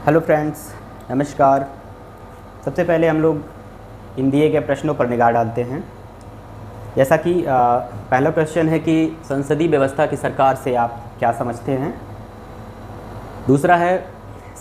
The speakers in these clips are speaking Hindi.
हेलो फ्रेंड्स, नमस्कार। सबसे पहले हम लोग इन दिए गए प्रश्नों पर निगाह डालते हैं। जैसा कि पहला क्वेश्चन है कि संसदीय व्यवस्था की सरकार से आप क्या समझते हैं। दूसरा है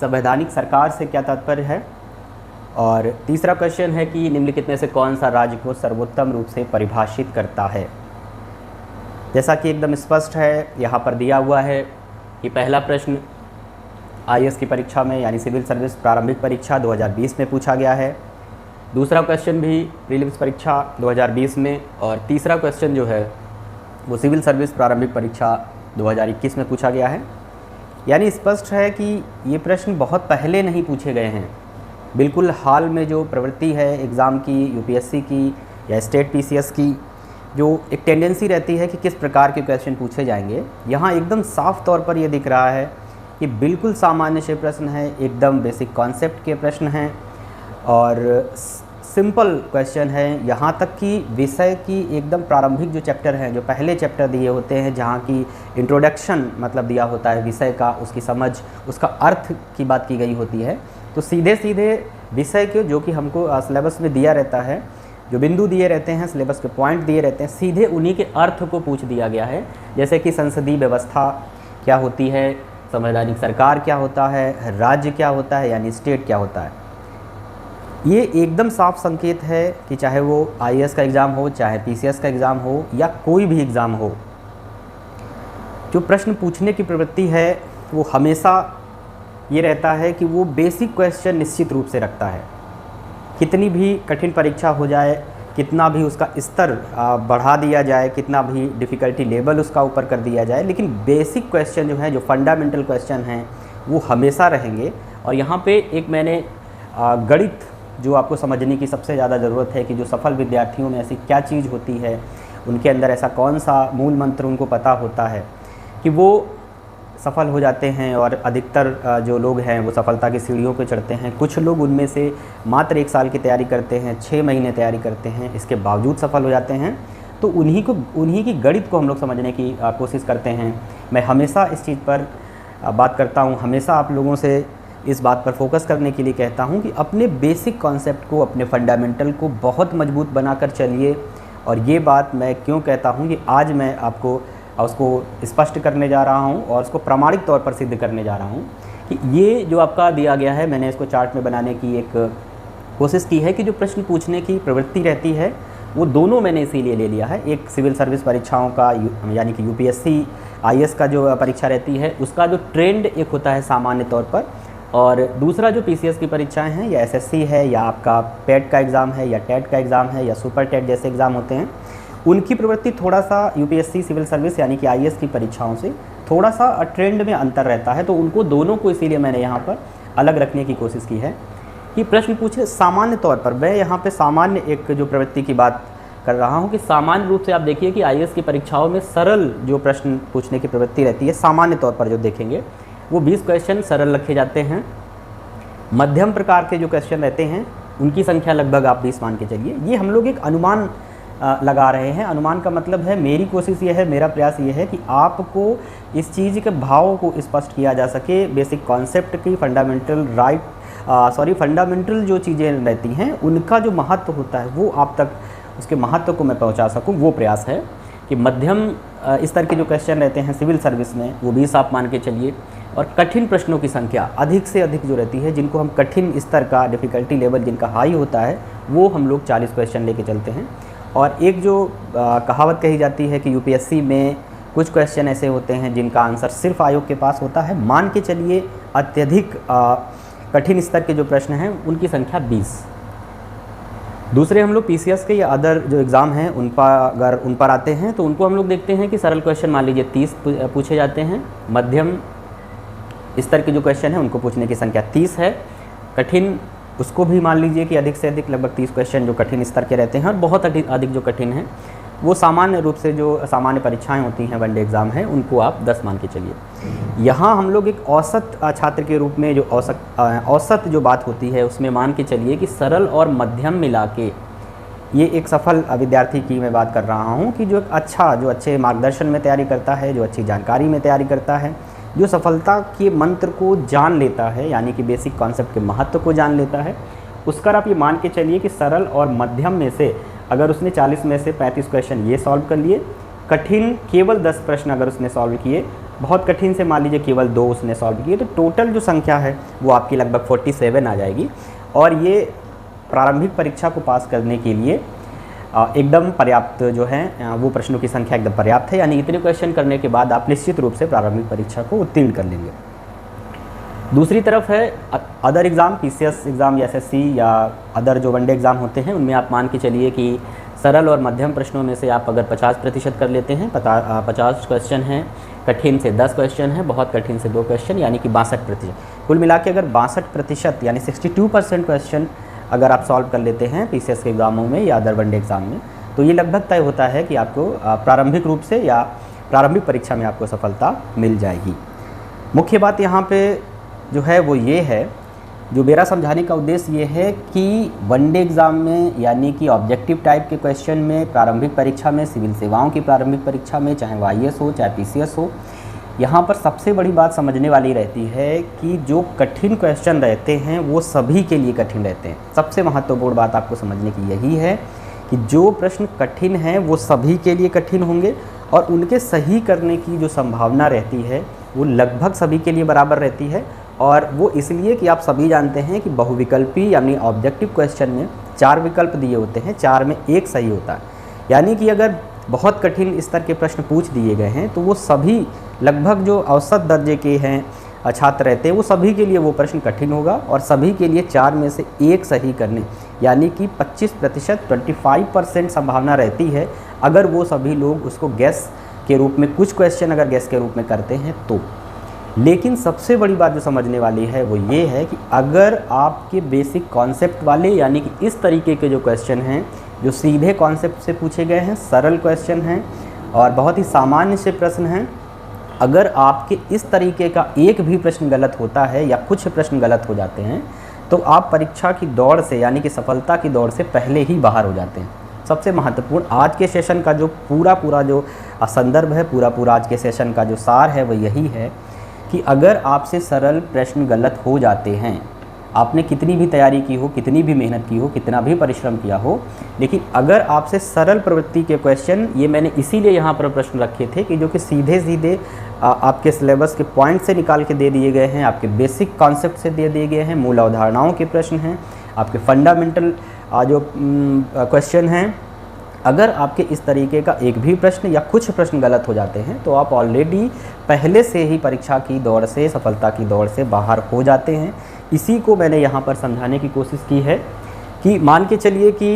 संवैधानिक सरकार से क्या तात्पर्य है। और तीसरा क्वेश्चन है कि निम्नलिखित में से कौन सा राज्य को सर्वोत्तम रूप से परिभाषित करता है। जैसा कि एकदम स्पष्ट है, यहाँ पर दिया हुआ है कि पहला प्रश्न आईएएस की परीक्षा में यानी सिविल सर्विस प्रारंभिक परीक्षा 2020 में पूछा गया है। दूसरा क्वेश्चन भी प्रीलिम्स परीक्षा 2020 में, और तीसरा क्वेश्चन जो है वो सिविल सर्विस प्रारंभिक परीक्षा 2021 में पूछा गया है। यानी स्पष्ट है कि ये प्रश्न बहुत पहले नहीं पूछे गए हैं। बिल्कुल हाल में जो प्रवृत्ति है एग्ज़ाम की, यूपीएससी की या स्टेट पीसीएस की, जो एक टेंडेंसी रहती है कि किस प्रकार के क्वेश्चन पूछे जाएंगे, यहाँ एकदम साफ तौर पर यह दिख रहा है कि बिल्कुल सामान्य से प्रश्न है, एकदम बेसिक कॉन्सेप्ट के प्रश्न हैं और सिंपल क्वेश्चन है। यहाँ तक कि विषय की एकदम प्रारंभिक जो चैप्टर हैं, जो पहले चैप्टर दिए होते हैं, जहाँ की इंट्रोडक्शन मतलब दिया होता है विषय का, उसकी समझ, उसका अर्थ की बात की गई होती है, तो सीधे सीधे विषय के जो कि हमको सिलेबस में दिया रहता है, जो बिंदु दिए रहते हैं, सिलेबस के पॉइंट दिए रहते हैं, सीधे उन्हीं के अर्थ को पूछ दिया गया है। जैसे कि संसदीय व्यवस्था क्या होती है, संवैधानिक सरकार क्या होता है, राज्य क्या होता है यानी स्टेट क्या होता है। ये एकदम साफ संकेत है कि चाहे वो आईएएस का एग्ज़ाम हो, चाहे पीसीएस का एग्ज़ाम हो या कोई भी एग्ज़ाम हो, जो प्रश्न पूछने की प्रवृत्ति है वो हमेशा ये रहता है कि वो बेसिक क्वेश्चन निश्चित रूप से रखता है। कितनी भी कठिन परीक्षा हो जाए, कितना भी उसका स्तर बढ़ा दिया जाए, कितना भी डिफ़िकल्टी लेवल उसका ऊपर कर दिया जाए, लेकिन बेसिक क्वेश्चन जो है, जो फंडामेंटल क्वेश्चन हैं, वो हमेशा रहेंगे। और यहाँ पे एक मैंने गणित जो आपको समझने की सबसे ज़्यादा ज़रूरत है कि जो सफल विद्यार्थियों में ऐसी क्या चीज़ होती है, उनके अंदर ऐसा कौन सा मूल मंत्र उनको पता होता है कि वो सफल हो जाते हैं। और अधिकतर जो लोग हैं वो सफलता की सीढ़ियों पर चढ़ते हैं। कुछ लोग उनमें से मात्र 1 साल की तैयारी करते हैं, 6 महीने तैयारी करते हैं, इसके बावजूद सफल हो जाते हैं। तो उन्हीं की गणित को हम लोग समझने की कोशिश करते हैं। मैं हमेशा इस चीज़ पर बात करता हूँ, हमेशा आप लोगों से इस बात पर फोकस करने के लिए कहता हूँ कि अपने बेसिक कॉन्सेप्ट को, अपने फंडामेंटल को बहुत मजबूत बनाकर चलिए। और ये बात मैं क्यों कहता हूँ कि आज मैं आपको उसको स्पष्ट करने जा रहा हूँ और उसको प्रामाणिक तौर पर सिद्ध करने जा रहा हूँ कि ये जो आपका दिया गया है, मैंने इसको चार्ट में बनाने की एक कोशिश की है कि जो प्रश्न पूछने की प्रवृत्ति रहती है वो दोनों मैंने इसीलिए ले लिया है। एक सिविल सर्विस परीक्षाओं का यानी कि यूपीएससी आईएएस का जो परीक्षा रहती है उसका जो ट्रेंड एक होता है सामान्य तौर पर, और दूसरा जो पीसीएस की परीक्षाएं हैं या एसएससी है या आपका पेट का एग्ज़ाम है या टेट का एग्ज़ाम है या सुपर टेट जैसे एग्ज़ाम होते हैं, उनकी प्रवृत्ति थोड़ा सा यूपीएससी सिविल सर्विस यानी कि आईएएस की परीक्षाओं से थोड़ा सा ट्रेंड में अंतर रहता है। तो उनको दोनों को इसीलिए मैंने यहाँ पर अलग रखने की कोशिश की है कि प्रश्न पूछे सामान्य तौर पर। मैं यहाँ पे सामान्य एक जो प्रवृत्ति की बात कर रहा हूँ कि सामान्य रूप से आप देखिए कि आईएएस की परीक्षाओं में सरल जो प्रश्न पूछने की प्रवृत्ति रहती है, सामान्य तौर पर जो देखेंगे वो 20 क्वेश्चन सरल रखे जाते हैं। मध्यम प्रकार के जो क्वेश्चन रहते हैं उनकी संख्या लगभग आप 20 मान के चलिए। ये हम लोग एक अनुमान लगा रहे हैं। अनुमान का मतलब है, मेरी कोशिश ये है, मेरा प्रयास ये है कि आपको इस चीज़ के भाव को स्पष्ट किया जा सके, बेसिक कॉन्सेप्ट की फंडामेंटल जो चीज़ें रहती हैं उनका जो महत्व होता है वो आप तक, उसके महत्व को मैं पहुंचा सकूं, वो प्रयास है। कि मध्यम स्तर के जो क्वेश्चन रहते हैं सिविल सर्विस में वो 20 आप मान के चलिए, और कठिन प्रश्नों की संख्या अधिक से अधिक जो रहती है, जिनको हम कठिन स्तर का डिफ़िकल्टी लेवल जिनका हाई होता है, वो हम लोग 40 क्वेश्चन लेके चलते हैं। और एक जो कहावत कही जाती है कि यूपीएससी में कुछ क्वेश्चन ऐसे होते हैं जिनका आंसर सिर्फ आयोग के पास होता है, मान के चलिए अत्यधिक कठिन स्तर के जो प्रश्न हैं उनकी संख्या 20। दूसरे हम लोग पीसीएस के या अदर जो एग्ज़ाम हैं उन पर आते हैं तो उनको हम लोग देखते हैं कि सरल क्वेश्चन मान लीजिए 30 पूछे जाते हैं, मध्यम स्तर के जो क्वेश्चन हैं उनको पूछने की संख्या 30 है, कठिन उसको भी मान लीजिए कि अधिक से अधिक लगभग 30 क्वेश्चन जो कठिन स्तर के रहते हैं, और बहुत अधिक जो कठिन हैं वो सामान्य रूप से जो सामान्य परीक्षाएं होती हैं, वनडे एग्ज़ाम है, उनको आप 10 मान के चलिए। यहाँ हम लोग एक औसत छात्र के रूप में जो औसत जो बात होती है उसमें मान के चलिए कि सरल और मध्यम मिला के ये एक सफल विद्यार्थी की मैं बात कर रहा हूँ कि जो अच्छे मार्गदर्शन में तैयारी करता है, जो अच्छी जानकारी में तैयारी करता है, जो सफलता के मंत्र को जान लेता है, यानी कि बेसिक कॉन्सेप्ट के महत्व को जान लेता है, उसका आप ये मान के चलिए कि सरल और मध्यम में से अगर उसने 40 में से 35 क्वेश्चन ये सॉल्व कर लिए, कठिन केवल 10 प्रश्न अगर उसने सॉल्व किए, बहुत कठिन से मान लीजिए केवल 2 उसने सॉल्व किए, तो टोटल जो संख्या है वो आपकी लगभग 47 आ जाएगी। और ये प्रारंभिक परीक्षा को पास करने के लिए एकदम पर्याप्त जो है वो प्रश्नों की संख्या एकदम पर्याप्त है, यानी इतने क्वेश्चन करने के बाद आप निश्चित रूप से प्रारंभिक परीक्षा को उत्तीर्ण कर लेंगे। दूसरी तरफ है अदर एग्ज़ाम, पीसीएस एग्ज़ाम या एसएससी या अदर जो वनडे एग्ज़ाम होते हैं, उनमें आप मान के चलिए कि सरल और मध्यम प्रश्नों में से आप अगर 50% कर लेते हैं, 50 क्वेश्चन हैं, कठिन से 10 क्वेश्चन हैं, बहुत कठिन से 2 क्वेश्चन, यानी कि 62%। कुल मिला के अगर 62% यानी 62% क्वेश्चन अगर आप सॉल्व कर लेते हैं पीसीएस के एग्ज़ामों में या अदर वनडे एग्ज़ाम में, तो ये लगभग तय होता है कि आपको प्रारंभिक रूप से या प्रारंभिक परीक्षा में आपको सफलता मिल जाएगी। मुख्य बात यहाँ पे जो है वो ये है, जो मेरा समझाने का उद्देश्य ये है कि वनडे एग्ज़ाम में, यानी कि ऑब्जेक्टिव टाइप के क्वेश्चन में, प्रारंभिक परीक्षा में, सिविल सेवाओं की प्रारंभिक परीक्षा में, चाहे वो आईएएस हो चाहे पीसीएस हो, यहाँ पर सबसे बड़ी बात समझने वाली रहती है कि जो कठिन क्वेश्चन रहते हैं वो सभी के लिए कठिन रहते हैं। सबसे महत्वपूर्ण बात आपको समझने की यही है कि जो प्रश्न कठिन हैं वो सभी के लिए कठिन होंगे और उनके सही करने की जो संभावना रहती है वो लगभग सभी के लिए बराबर रहती है। और वो इसलिए कि आप सभी जानते हैं कि बहुविकल्पी यानी ऑब्जेक्टिव क्वेश्चन में 4 विकल्प दिए होते हैं, 4 में 1 सही होता है। यानी कि अगर बहुत कठिन स्तर के प्रश्न पूछ दिए गए हैं तो वो सभी लगभग जो औसत दर्जे के हैं छात्र रहते हैं वो सभी के लिए वो प्रश्न कठिन होगा और सभी के लिए 4 में से 1 सही करने, यानी कि 25% 25% संभावना रहती है अगर वो सभी लोग उसको गैस के रूप में, कुछ क्वेश्चन अगर गैस के रूप में करते हैं तो। लेकिन सबसे बड़ी बात जो समझने वाली है वो ये है कि अगर आपके बेसिक कॉन्सेप्ट वाले, यानी कि इस तरीके के जो क्वेश्चन हैं जो सीधे कॉन्सेप्ट से पूछे गए हैं, सरल क्वेश्चन हैं और बहुत ही सामान्य से प्रश्न हैं, अगर आपके इस तरीके का एक भी प्रश्न गलत होता है या कुछ प्रश्न गलत हो जाते हैं तो आप परीक्षा की दौड़ से, यानी कि सफलता की दौड़ से पहले ही बाहर हो जाते हैं। सबसे महत्वपूर्ण आज के सेशन का जो पूरा जो संदर्भ है, पूरा आज के सेशन का जो सार है वो यही है कि अगर आपसे सरल प्रश्न गलत हो जाते हैं, आपने कितनी भी तैयारी की हो, कितनी भी मेहनत की हो, कितना भी परिश्रम किया हो, लेकिन अगर आपसे सरल प्रवृत्ति के क्वेश्चन, ये मैंने इसीलिए यहाँ पर प्रश्न रखे थे कि जो कि सीधे आपके सिलेबस के पॉइंट से निकाल के दे दिए गए हैं, आपके बेसिक कॉन्सेप्ट से दे दिए गए हैं, मूल अवधारणाओं के प्रश्न हैं, आपके फंडामेंटल जो क्वेश्चन हैं, अगर आपके इस तरीके का एक भी प्रश्न या कुछ प्रश्न गलत हो जाते हैं तो आप ऑलरेडी पहले से ही परीक्षा की दौड़ से, सफलता की दौड़ से बाहर हो जाते हैं। इसी को मैंने यहाँ पर समझाने की कोशिश की है कि मान के चलिए कि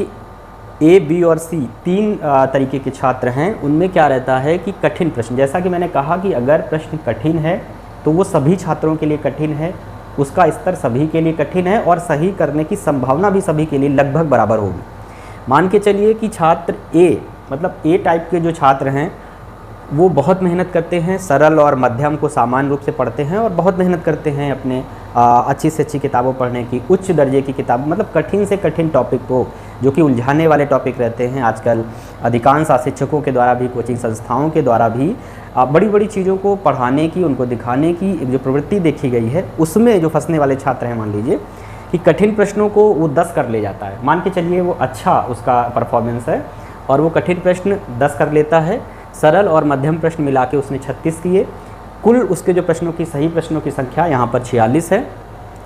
ए, बी और सी 3 तरीके के छात्र हैं, उनमें क्या रहता है कि कठिन प्रश्न, जैसा कि मैंने कहा कि अगर प्रश्न कठिन है तो वो सभी छात्रों के लिए कठिन है, उसका स्तर सभी के लिए कठिन है और सही करने की संभावना भी सभी के लिए लगभग बराबर होगी। मान के चलिए कि छात्र ए, मतलब ए टाइप के जो छात्र हैं वो बहुत मेहनत करते हैं, सरल और मध्यम को सामान्य रूप से पढ़ते हैं और बहुत मेहनत करते हैं अपने अच्छी से अच्छी किताबों पढ़ने की, उच्च दर्जे की किताब, मतलब कठिन से कठिन टॉपिक को, जो कि उलझाने वाले टॉपिक रहते हैं। आजकल अधिकांश शिक्षकों के द्वारा भी, कोचिंग संस्थाओं के द्वारा भी बड़ी बड़ी चीज़ों को पढ़ाने की, उनको दिखाने की जो प्रवृत्ति देखी गई है, उसमें जो फंसने वाले छात्र हैं, मान लीजिए कि कठिन प्रश्नों को वो 10 कर ले जाता है, मान के चलिए वो अच्छा उसका परफॉर्मेंस है और वो कठिन प्रश्न 10 कर लेता है, सरल और मध्यम प्रश्न मिला के उसने 36 किए, कुल उसके जो प्रश्नों की, सही प्रश्नों की संख्या यहाँ पर 46 है।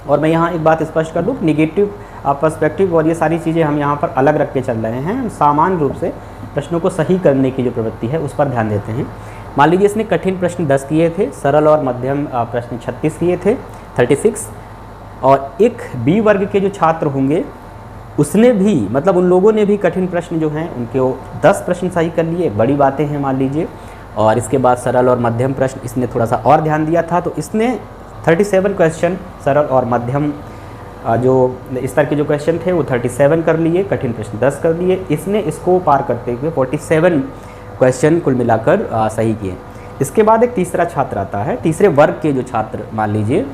और मैं यहाँ एक बात स्पष्ट कर दूँ, निगेटिव पर्सपेक्टिव और ये सारी चीज़ें हम यहाँ पर अलग रख के चल रहे हैं, सामान्य रूप से प्रश्नों को सही करने की जो प्रवृत्ति है उस पर ध्यान देते हैं। मान लीजिए इसने कठिन प्रश्न 10 किए थे, सरल और मध्यम प्रश्न 36 किए थे, 36, और एक बी वर्ग के जो छात्र होंगे उसने भी, मतलब उन लोगों ने भी कठिन प्रश्न जो हैं उनके 10 प्रश्न सही कर लिए, बड़ी बातें हैं मान लीजिए। और इसके बाद सरल और मध्यम प्रश्न इसने थोड़ा सा और ध्यान दिया था तो इसने 37 क्वेश्चन सरल और मध्यम जो स्तर के जो क्वेश्चन थे वो 37 कर लिए, कठिन प्रश्न 10 कर लिए। इसने इसको पार करते हुए 47 क्वेश्चन कुल मिलाकर सही किए। इसके बाद एक तीसरा छात्र आता है, तीसरे वर्ग के जो छात्र मान लीजिए,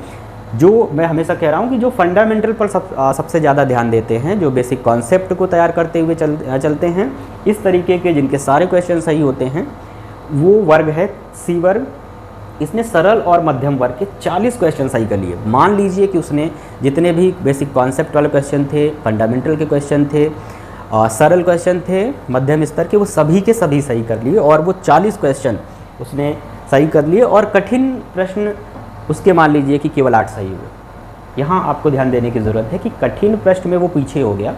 जो मैं हमेशा कह रहा हूँ कि जो फंडामेंटल पर सबसे ज़्यादा ध्यान देते हैं, जो बेसिक कॉन्सेप्ट को तैयार करते हुए चलते हैं, इस तरीके के जिनके सारे क्वेश्चन सही होते हैं, वो वर्ग है सी वर्ग। इसने सरल और मध्यम वर्ग के 40 क्वेश्चन सही कर लिए। मान लीजिए कि उसने जितने भी बेसिक कॉन्सेप्ट वाले क्वेश्चन थे, फंडामेंटल के क्वेश्चन थे, सरल क्वेश्चन थे, मध्यम स्तर के, वो सभी के सभी सही कर लिए और वो 40 क्वेश्चन उसने सही कर लिए और कठिन प्रश्न उसके मान लीजिए कि केवल 8 सही हुए। यहाँ आपको ध्यान देने की ज़रूरत है कि कठिन प्रश्न में वो पीछे हो गया,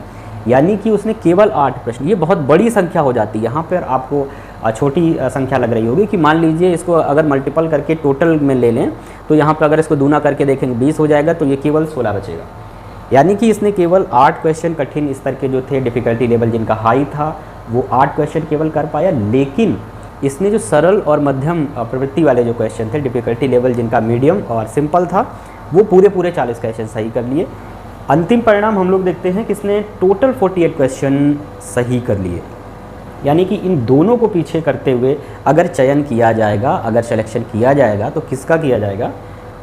यानी कि उसने केवल 8 प्रश्न, ये बहुत बड़ी संख्या हो जाती है। यहाँ पर आपको छोटी संख्या लग रही होगी कि मान लीजिए इसको अगर मल्टीपल करके टोटल में ले लें तो यहाँ पर अगर इसको दूना करके देखेंगे 20 हो जाएगा, तो ये केवल 16 बचेगा। यानी कि इसने केवल 8 क्वेश्चन कठिन स्तर के जो थे, डिफ़िकल्टी लेवल जिनका हाई था, वो 8 क्वेश्चन केवल कर पाया। लेकिन इसने जो सरल और मध्यम प्रवृत्ति वाले जो क्वेश्चन थे, डिफ़िकल्टी लेवल जिनका मीडियम और सिंपल था, वो पूरे 40 क्वेश्चन सही कर लिए। अंतिम परिणाम हम लोग देखते हैं कि इसने टोटल 48 क्वेश्चन सही कर लिए। यानी कि इन दोनों को पीछे करते हुए अगर चयन किया जाएगा, अगर सिलेक्शन किया जाएगा तो किसका किया जाएगा?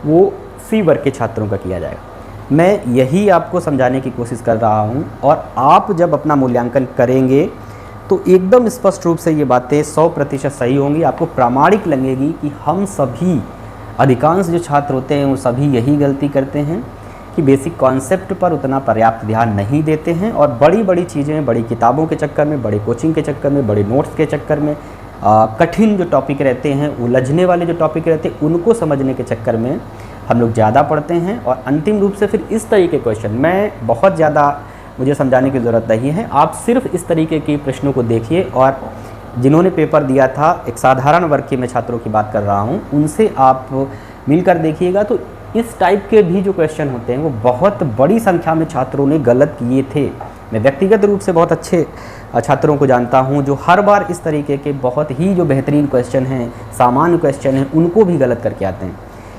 वो सी वर्ग के छात्रों का किया जाएगा। मैं यही आपको समझाने की कोशिश कर रहा हूँ और आप जब अपना मूल्यांकन करेंगे तो एकदम स्पष्ट रूप से ये बातें 100% सही होंगी। आपको प्रामाणिक लगेगी कि हम सभी, अधिकांश जो छात्र होते हैं वो सभी यही गलती करते हैं कि बेसिक कॉन्सेप्ट पर उतना पर्याप्त ध्यान नहीं देते हैं और बड़ी बड़ी चीज़ें, बड़ी किताबों के चक्कर में, बड़े कोचिंग के चक्कर में, बड़े नोट्स के चक्कर में, कठिन जो टॉपिक रहते हैं, उलझने वाले जो टॉपिक रहते हैं, उनको समझने के चक्कर में हम लोग ज़्यादा पढ़ते हैं और अंतिम रूप से फिर इस तरीके के क्वेश्चन, मैं बहुत ज़्यादा मुझे समझाने की ज़रूरत नहीं है, आप सिर्फ इस तरीके के प्रश्नों को देखिए और जिन्होंने पेपर दिया था, एक साधारण वर्ग के मैं छात्रों की बात कर रहा हूँ, उनसे आप मिलकर देखिएगा तो इस टाइप के भी जो क्वेश्चन होते हैं वो बहुत बड़ी संख्या में छात्रों ने गलत किए थे। मैं व्यक्तिगत रूप से बहुत अच्छे छात्रों को जानता हूं जो हर बार इस तरीके के बहुत ही जो बेहतरीन क्वेश्चन हैं, सामान्य क्वेश्चन हैं, उनको भी गलत करके आते हैं।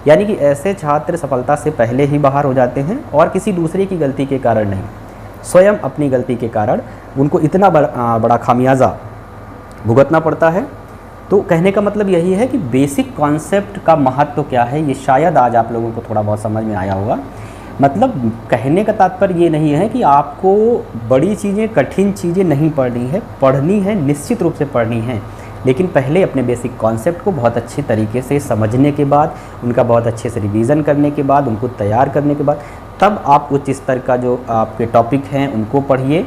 यानी कि ऐसे छात्र सफलता से पहले ही बाहर हो जाते हैं और किसी दूसरे की गलती के कारण नहीं, स्वयं अपनी गलती के कारण उनको इतना बड़ा खामियाजा भुगतना पड़ता है। तो कहने का मतलब यही है कि बेसिक कॉन्सेप्ट का महत्व क्या है, ये शायद आज आप लोगों को थोड़ा बहुत समझ में आया होगा। मतलब कहने का तात्पर्य ये नहीं है कि आपको बड़ी चीज़ें, कठिन चीज़ें नहीं पढ़नी है, निश्चित रूप से पढ़नी है, लेकिन पहले अपने बेसिक कॉन्सेप्ट को बहुत अच्छे तरीके से समझने के बाद, उनका बहुत अच्छे से रिवीजन करने के बाद, उनको तैयार करने के बाद, तब आप उच्च स्तर का जो आपके टॉपिक हैं उनको पढ़िए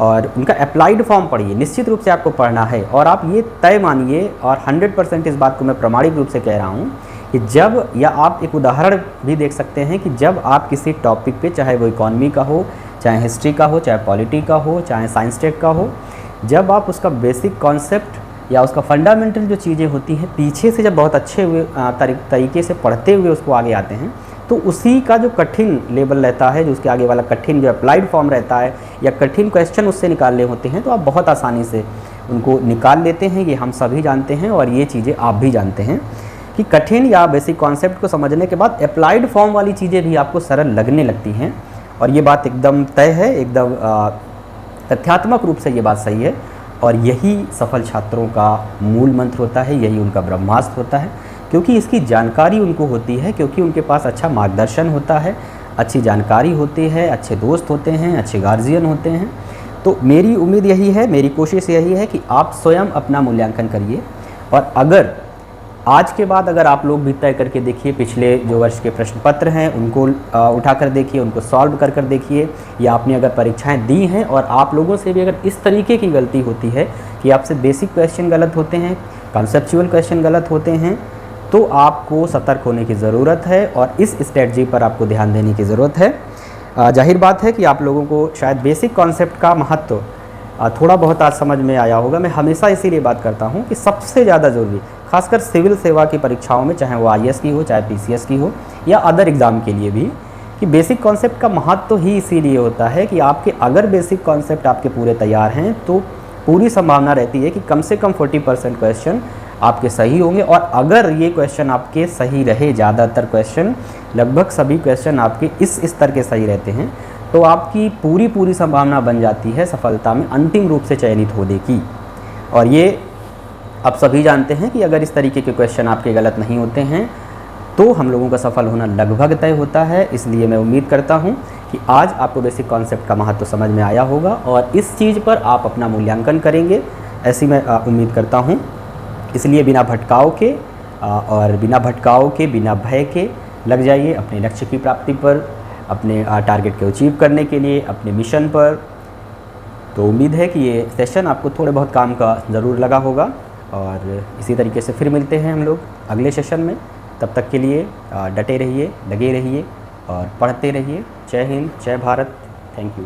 और उनका अप्लाइड फॉर्म पढ़िए। निश्चित रूप से आपको पढ़ना है और आप ये तय मानिए और 100% इस बात को मैं प्रामाणिक रूप से कह रहा हूँ कि जब, या आप एक उदाहरण भी देख सकते हैं कि जब आप किसी टॉपिक पे, चाहे वो इकॉनमी का हो, चाहे हिस्ट्री का हो, चाहे पॉलिटी का हो, चाहे साइंस टेक का हो, जब आप उसका बेसिक कॉन्सेप्ट या उसका फंडामेंटल जो चीज़ें होती हैं पीछे से जब बहुत अच्छे हुए तरीके से पढ़ते हुए उसको आगे आते हैं, तो उसी का जो कठिन लेवल रहता है, जो उसके आगे वाला कठिन जो अप्लाइड फॉर्म रहता है या कठिन क्वेश्चन उससे निकालने होते हैं, तो आप बहुत आसानी से उनको निकाल लेते हैं। ये हम सभी जानते हैं और ये चीज़ें आप भी जानते हैं कि कठिन या बेसिक कॉन्सेप्ट को समझने के बाद अप्लाइड फॉर्म वाली चीज़ें भी आपको सरल लगने लगती हैं और ये बात एकदम तय है, एकदम तथ्यात्मक रूप से ये बात सही है और यही सफल छात्रों का मूल मंत्र होता है, यही उनका ब्रह्मास्त्र होता है, क्योंकि इसकी जानकारी उनको होती है, क्योंकि उनके पास अच्छा मार्गदर्शन होता है, अच्छी जानकारी होती है, अच्छे दोस्त होते हैं, अच्छे गार्जियन होते हैं। तो मेरी उम्मीद यही है, मेरी कोशिश यही है कि आप स्वयं अपना मूल्यांकन करिए और अगर आज के बाद अगर आप लोग भी तय करके देखिए, पिछले जो वर्ष के प्रश्न पत्र हैं उनको उठाकर देखिए, उनको सॉल्व कर देखिए, या आपने अगर परीक्षाएं दी हैं और आप लोगों से भी अगर इस तरीके की गलती होती है कि आपसे बेसिक क्वेश्चन गलत होते हैं, कॉन्सेप्चुअल क्वेश्चन गलत होते हैं, तो आपको सतर्क होने की ज़रूरत है और इस स्ट्रेटजी पर आपको ध्यान देने की ज़रूरत है। जाहिर बात है कि आप लोगों को शायद बेसिक कॉन्सेप्ट का महत्व थोड़ा बहुत आज समझ में आया होगा। मैं हमेशा इसीलिए बात करता हूँ कि सबसे ज़्यादा ज़रूरी, खासकर सिविल सेवा की परीक्षाओं में, चाहे वो IAS की हो, चाहे PCS की हो या अदर एग्ज़ाम के लिए भी, कि बेसिक कॉन्सेप्ट का महत्व ही इसीलिए होता है कि आपके अगर बेसिक कॉन्सेप्ट आपके पूरे तैयार हैं तो पूरी संभावना रहती है कि कम से कम 40% क्वेश्चन आपके सही होंगे और अगर ये क्वेश्चन आपके सही रहे, ज़्यादातर क्वेश्चन, लगभग सभी क्वेश्चन आपके इस स्तर के सही रहते हैं, तो आपकी पूरी संभावना बन जाती है सफलता में अंतिम रूप से चयनित होने की। और ये आप सभी जानते हैं कि अगर इस तरीके के क्वेश्चन आपके गलत नहीं होते हैं तो हम लोगों का सफल होना लगभग तय होता है। इसलिए मैं उम्मीद करता हूं कि आज आपको बेसिक कॉन्सेप्ट का महत्व समझ में आया होगा और इस चीज़ पर आप अपना मूल्यांकन करेंगे, ऐसी मैं उम्मीद करता हूं। इसलिए बिना भटकाव के और बिना भटकाव के, बिना भय के लग जाइए अपने लक्ष्य की प्राप्ति पर, अपने टारगेट को अचीव करने के लिए, अपने मिशन पर। तो उम्मीद है कि ये सेशन आपको थोड़े बहुत काम का ज़रूर लगा होगा, और इसी तरीके से फिर मिलते हैं हम लोग अगले सेशन में। तब तक के लिए डटे रहिए, लगे रहिए और पढ़ते रहिए। जय हिंद, जय भारत। Thank you.